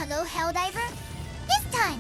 Hello, Helldiver. This time,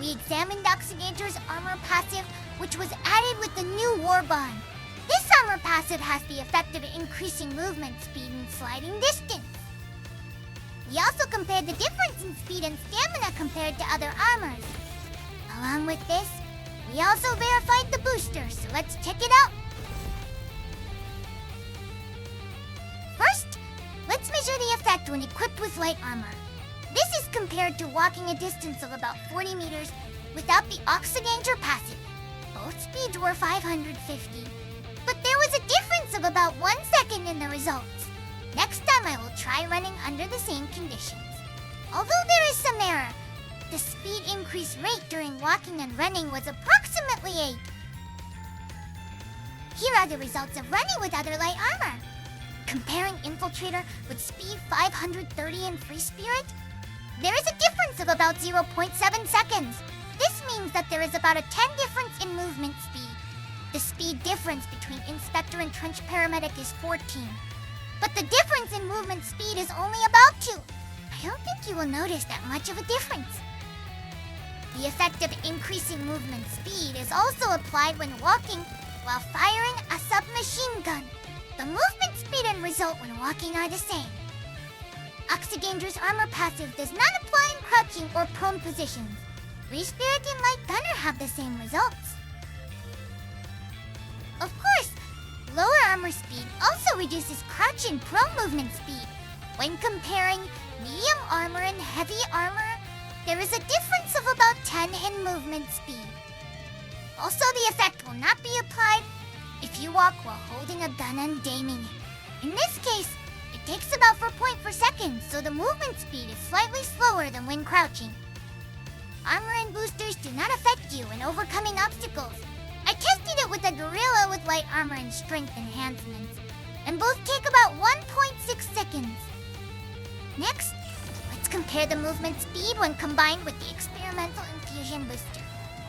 we examined Oxygenator's armor passive, which was added with the new Warbond. This armor passive has the effect of increasing movement speed and sliding distance. We also compared the difference in speed and stamina compared to other armors. Along with this, we also verified the booster, so let's check it out. First, let's measure the effect when equipped with light armor. This is compared to walking a distance of about 40 meters without the Oxygenator passive. Both speeds were 550, but there was a difference of about 1 second in the results. Next time I will try running under the same conditions. Although there is some error, the speed increase rate during walking and running was approximately 8. Here are the results of running with other light armor. Comparing Infiltrator with speed 530 in Free Spirit, there is a difference of about 0.7 seconds. This means that there is about a 10 difference in movement speed. The speed difference between Inspector and Trench Paramedic is 14. But the difference in movement speed is only about 2. I don't think you will notice that much of a difference. The effect of increasing movement speed is also applied when walking while firing a submachine gun. The movement speed and result when walking are the same. Oxygenator's armor passive does not apply in crouching or prone positions. Free Spirit and Light Gunner have the same results. Of course, lower armor speed also reduces crouch and prone movement speed. When comparing medium armor and heavy armor, there is a difference of about 10 in movement speed. Also, the effect will not be applied if you walk while holding a gun and aiming it. In this case, it takes about 4.4 seconds, so the movement speed is slightly slower than when crouching. Armor and boosters do not affect you in overcoming obstacles. I tested it with a gorilla with light armor and strength enhancements, and both take about 1.6 seconds. Next, let's compare the movement speed when combined with the experimental infusion booster.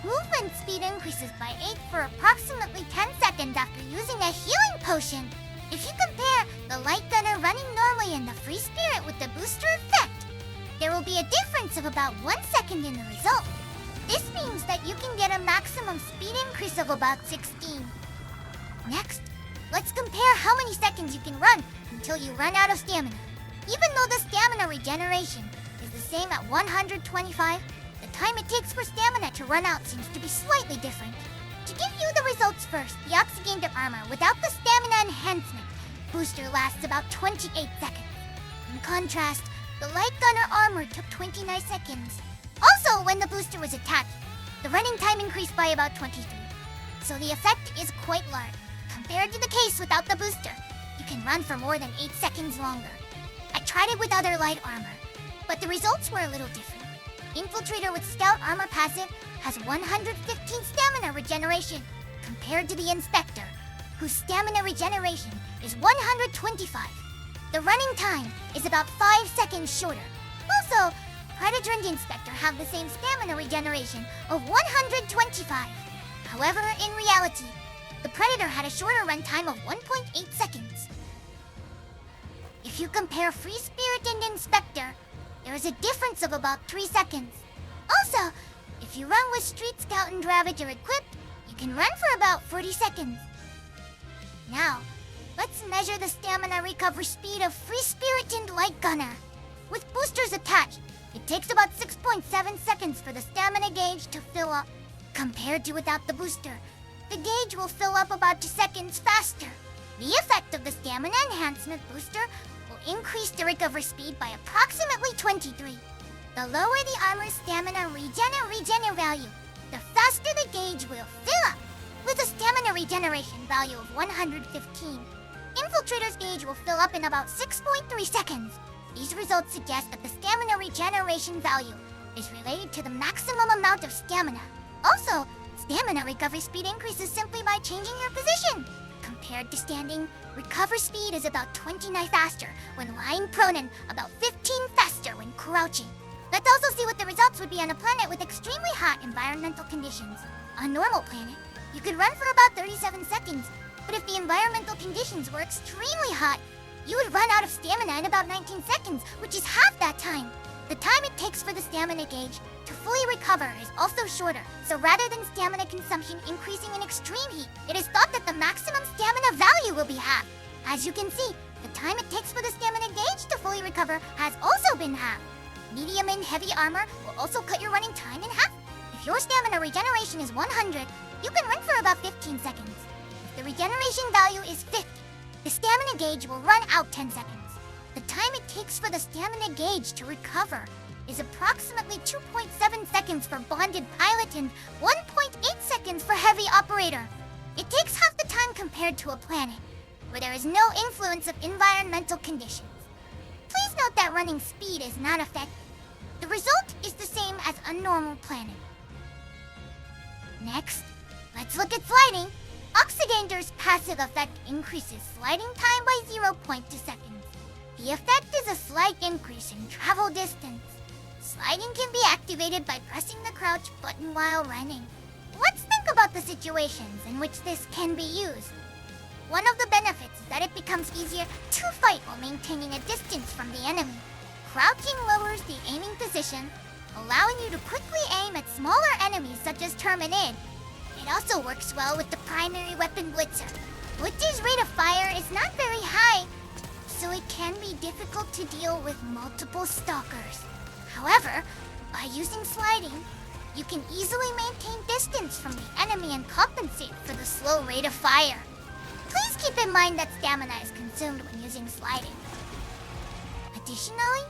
Movement speed increases by 8 for approximately 10 seconds after using a healing potion. If you compare the light gunner running normally and the Free Spirit with the booster effect, there will be a difference of about 1 second in the result. This means that you can get a maximum speed increase of about 16. Next, let's compare how many seconds you can run until you run out of stamina. Even though the stamina regeneration is the same at 125, the time it takes for stamina to run out seems to be slightly different. To give you the results first, the Oxygenator armor without the stamina enhancement booster lasts about 28 seconds. In contrast, the light gunner armor took 29 seconds. Also, when the booster was attached, the running time increased by about 23. So the effect is quite large. Compared to the case without the booster, you can run for more than 8 seconds longer. I tried it with other light armor, but the results were a little different. Infiltrator with Scout armor passive has 115 stamina regeneration, compared to the Inspector, whose stamina regeneration is 125. The running time is about 5 seconds shorter. Also, Predator and Inspector have the same stamina regeneration of 125. However, in reality, the Predator had a shorter run time of 1.8 seconds. If you compare Free Spirit and Inspector, there is a difference of about 3 seconds. Also, if you run with Street Scout and Ravager equipped, you can run for about 40 seconds. Now, let's measure the stamina recovery speed of Free Spirit and Light Gunner. With boosters attached, it takes about 6.7 seconds for the stamina gauge to fill up. Compared to without the booster, the gauge will fill up about 2 seconds faster. The effect of the stamina enhancement booster will increase the recovery speed by approximately 23. The lower the armor's stamina regen value, the faster the gauge will fill up. With a stamina regeneration value of 115, Infiltrator's gauge will fill up in about 6.3 seconds. These results suggest that the stamina regeneration value is related to the maximum amount of stamina. Also, stamina recovery speed increases simply by changing your position. Compared to standing, recovery speed is about 29 faster when lying prone and about 15 faster when crouching. Let's also see what the results would be on a planet with extremely hot environmental conditions. On a normal planet, you could run for about 37 seconds, but if the environmental conditions were extremely hot, you would run out of stamina in about 19 seconds, which is half that time. The time it takes for the stamina gauge to fully recover is also shorter, so rather than stamina consumption increasing in extreme heat, it is thought that the maximum stamina value will be halved. As you can see, the time it takes for the stamina gauge to fully recover has also been halved. Medium and heavy armor will also cut your running time in half. If your stamina regeneration is 100, you can run for about 15 seconds. If the regeneration value is 50, the stamina gauge will run out 10 seconds. The time it takes for the stamina gauge to recover is approximately 2.7 seconds for bonded pilot and 1.8 seconds for heavy operator. It takes half the time compared to a planet, where there is no influence of environmental conditions. Please note that running speed is not affected. The result is the same as a normal planet. Next, let's look at sliding. Oxygenator's passive effect increases sliding time by 0.2 seconds. The effect is a slight increase in travel distance. Sliding can be activated by pressing the crouch button while running. Let's think about the situations in which this can be used. One of the benefits is that it becomes easier to fight while maintaining a distance from the enemy. Crouching lowers the aiming position, allowing you to quickly aim at smaller enemies such as Terminid. It also works well with the primary weapon Blitzer. Blitzer's rate of fire is not very high, so it can be difficult to deal with multiple stalkers. However, by using sliding, you can easily maintain distance from the enemy and compensate for the slow rate of fire. Please keep in mind that stamina is consumed when using sliding. Additionally,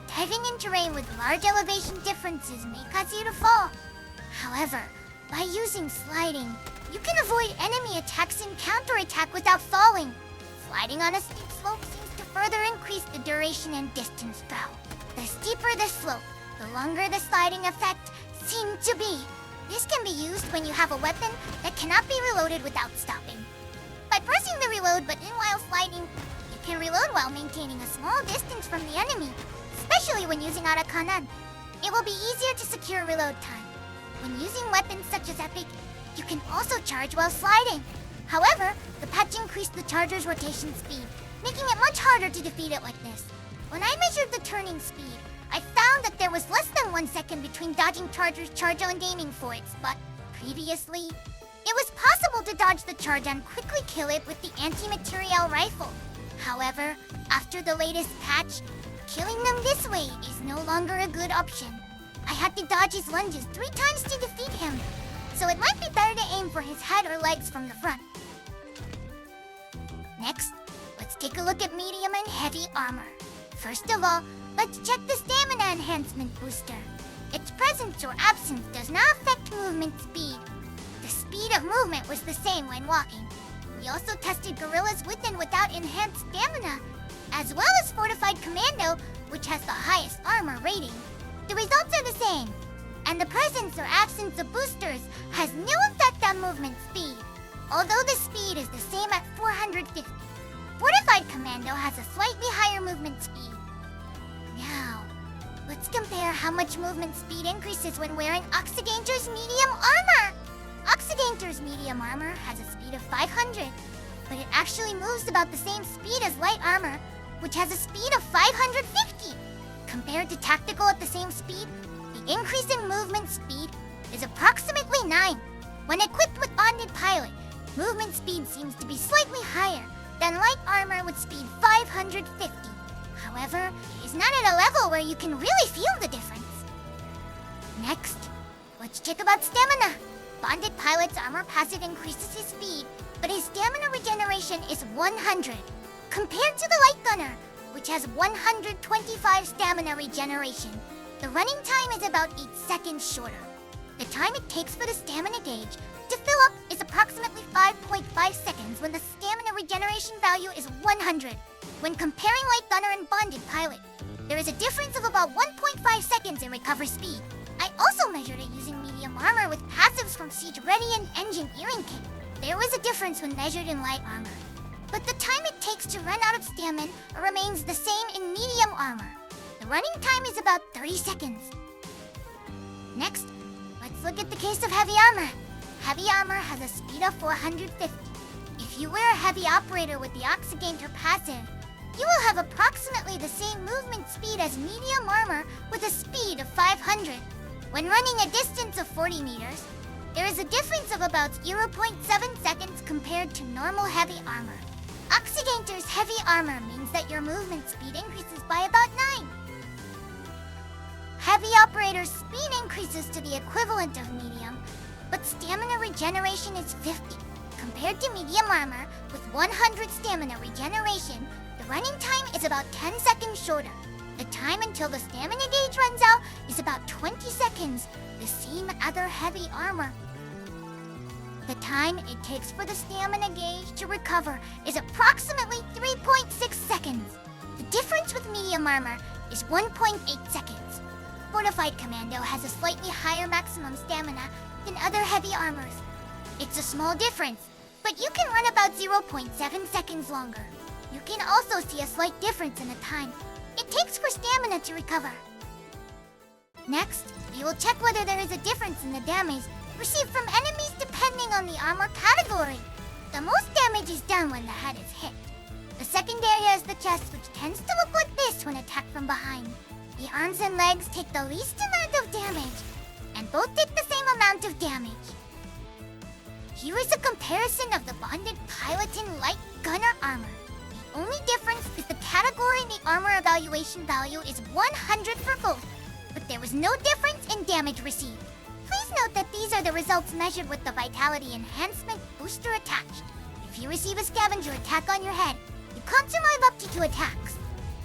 diving in terrain with large elevation differences may cause you to fall. However, by using sliding, you can avoid enemy attacks and counterattack without falling. Sliding on a steep slope seems to further increase the duration and distance throw. The steeper the slope, the longer the sliding effect seems to be. This can be used when you have a weapon that cannot be reloaded without stopping. By pressing the reload button while sliding, you can reload while maintaining a small distance from the enemy, especially when using Arakanan. It will be easier to secure reload time. When using weapons such as Epic, you can also charge while sliding. However, the patch increased the charger's rotation speed, making it much harder to defeat it like this. When I measured the turning speed, I found that there was less than 1 second between dodging Charger's charge and aiming for it, but previously, it was possible to dodge the charge and quickly kill it with the anti-material rifle. However, after the latest patch, killing them this way is no longer a good option. I had to dodge his lunges 3 times to defeat him, so it might be better to aim for his head or legs from the front. Next, let's take a look at medium and heavy armor. First of all, let's check the stamina enhancement booster. Its presence or absence does not affect movement speed. The speed of movement was the same when walking. We also tested gorillas with and without enhanced stamina, as well as fortified commando, which has the highest armor rating. The results are the same, and the presence or absence of boosters has no effect on movement speed, although the speed is the same at 450. Fortified commando has a slightly higher movement speed. Now, let's compare how much movement speed increases when wearing Oxygenator's medium armor. Oxygenator's medium armor has a speed of 500, but it actually moves about the same speed as light armor, which has a speed of 550. Compared to tactical at the same speed, the increase in movement speed is approximately 9. When equipped with bonded pilot, movement speed seems to be slightly higher than light armor with speed 550. However, it is not at a level where you can really feel the difference. Next, let's check about stamina. Bonded Pilot's armor passive increases his speed, but his stamina regeneration is 100, compared to the Light Gunner, which has 125 stamina regeneration. The running time is about 8 seconds shorter. The time it takes for the stamina gauge to fill up is approximately 5.5 seconds when the stamina regeneration value is 100. When comparing Light Gunner and Bonded Pilot, there is a difference of about 1.5 seconds in recovery speed. I also measured it using medium armor with passives from Siege Ready and Engine Earring Kit. There was a difference when measured in light armor, but the time it takes to run out of stamina remains the same in medium armor. The running time is about 30 seconds. Next, let's look at the case of heavy armor. Heavy armor has a speed of 450. If you wear a heavy operator with the Oxygenator passive, you will have approximately the same movement speed as medium armor with a speed of 500. When running a distance of 40 meters, there is a difference of about 0.7 seconds compared to normal heavy armor. Oxygenator's heavy armor means that your movement speed increases by about 9. Heavy operator's speed increases to the equivalent of medium, but stamina regeneration is 50. Compared to medium armor, with 100 stamina regeneration, the running time is about 10 seconds shorter. The time until the stamina gauge runs out is about 20 seconds, the same other heavy armor. The time it takes for the stamina gauge to recover is approximately 3.6 seconds. The difference with medium armor is 1.8 seconds. Fortified Commando has a slightly higher maximum stamina than other heavy armors. It's a small difference, but you can run about 0.7 seconds longer. You can also see a slight difference in the time it takes for stamina to recover. Next, we will check whether there is a difference in the damage received from enemies depending on the armor category. The most damage is done when the head is hit. The second area is the chest, which tends to look like this when attacked from behind. The arms and legs take the least amount of damage, and both take the same amount of damage. Here is a comparison of the bonded pilot and light gunner armor. The only difference is the category the armor evaluation value is 100 for both, but there was no difference in damage received. Please note that these are the results measured with the Vitality Enhancement booster attached. If you receive a scavenger attack on your head, you can't survive up to 2 attacks.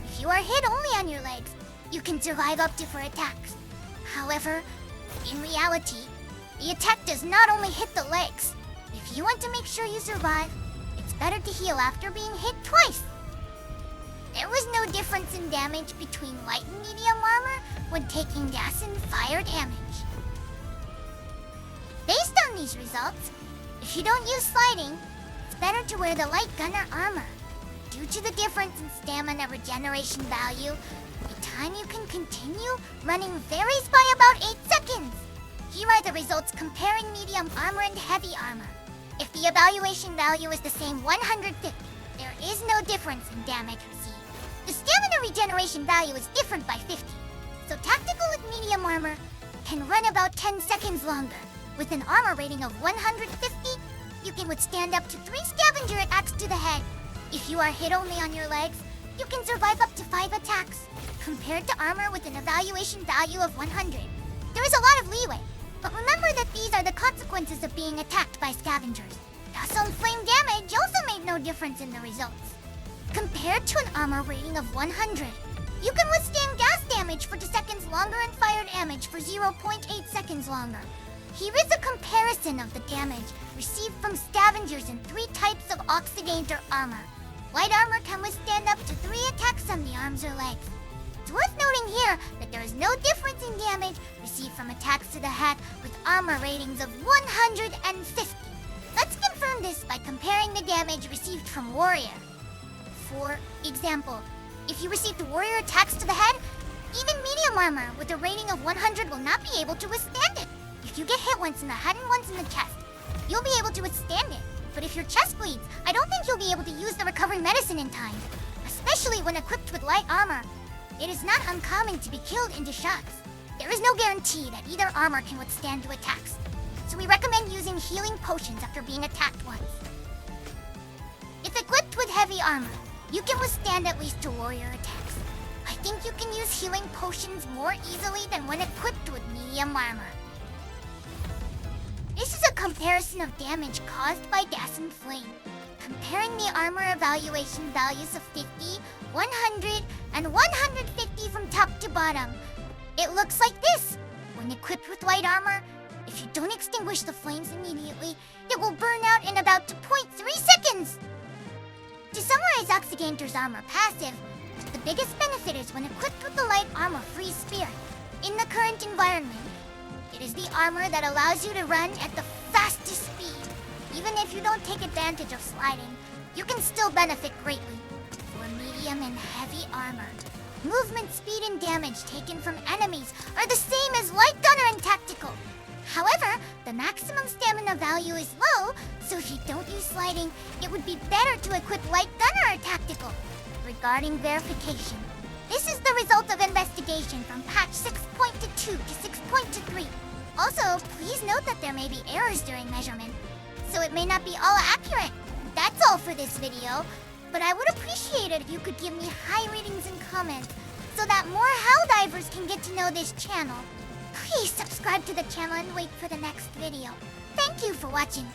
If you are hit only on your legs, you can survive up to 4 attacks. However, in reality, the attack does not only hit the legs. If you want to make sure you survive, it's better to heal after being hit twice. There was no difference in damage between light and medium armor when taking gas and fire damage. Based on these results, if you don't use sliding, it's better to wear the light gunner armor. Due to the difference in stamina regeneration value, the time you can continue running varies by about 8 seconds. Here are the results comparing medium armor and heavy armor. If the evaluation value is the same 150, there is no difference in damage received. The stamina regeneration value is different by 50, so tactical with medium armor can run about 10 seconds longer. With an armor rating of 150, you can withstand up to 3 scavenger attacks to the head. If you are hit only on your legs, you can survive up to 5 attacks, compared to armor with an evaluation value of 100. There is a lot of leeway, but remember that these are the consequences of being attacked by scavengers. Gas on flame damage also made no difference in the results. Compared to an armor rating of 100, you can withstand gas damage for 2 seconds longer and fire damage for 0.8 seconds longer. Here is a comparison of the damage received from scavengers in 3 types of Oxygenator armor. Light armor can withstand up to 3 attacks on the arms or legs. It's worth noting here that there is no difference in damage received from attacks to the head with armor ratings of 150. Let's confirm this by comparing the damage received from Warrior. For example, if you received Warrior attacks to the head, even medium armor with a rating of 100 will not be able to withstand it. If you get hit once in the head and once in the chest, you'll be able to withstand it. But if your chest bleeds, I don't think you'll be able to use the recovery medicine in time, especially when equipped with light armor. It is not uncommon to be killed into shocks. There is no guarantee that either armor can withstand 2 attacks, so we recommend using healing potions after being attacked once. If equipped with heavy armor, you can withstand at least 2 warrior attacks. I think you can use healing potions more easily than when equipped with medium armor. This is a comparison of damage caused by gas and flame, comparing the armor evaluation values of 50, 100, and 150 from top to bottom. It looks like this. When equipped with light armor, if you don't extinguish the flames immediately, it will burn out in about 2.3 seconds. To summarize Oxygenator's armor passive, the biggest benefit is when equipped with the light armor Freeze Spirit. In the current environment, it is the armor that allows you to run at the fastest speed. Even if you don't take advantage of sliding, you can still benefit greatly. For medium and heavy armor, movement speed and damage taken from enemies are the same as light gunner and tactical. However, the maximum stamina value is low, so if you don't use sliding, it would be better to equip light gunner or tactical. regarding verification. This is the result of investigation from patch 6.2 to 6.3. Also, please note that there may be errors during measurement, so it may not be all accurate. That's all for this video, but I would appreciate it if you could give me high ratings and comments so that more Helldivers can get to know this channel. Please subscribe to the channel and wait for the next video. Thank you for watching.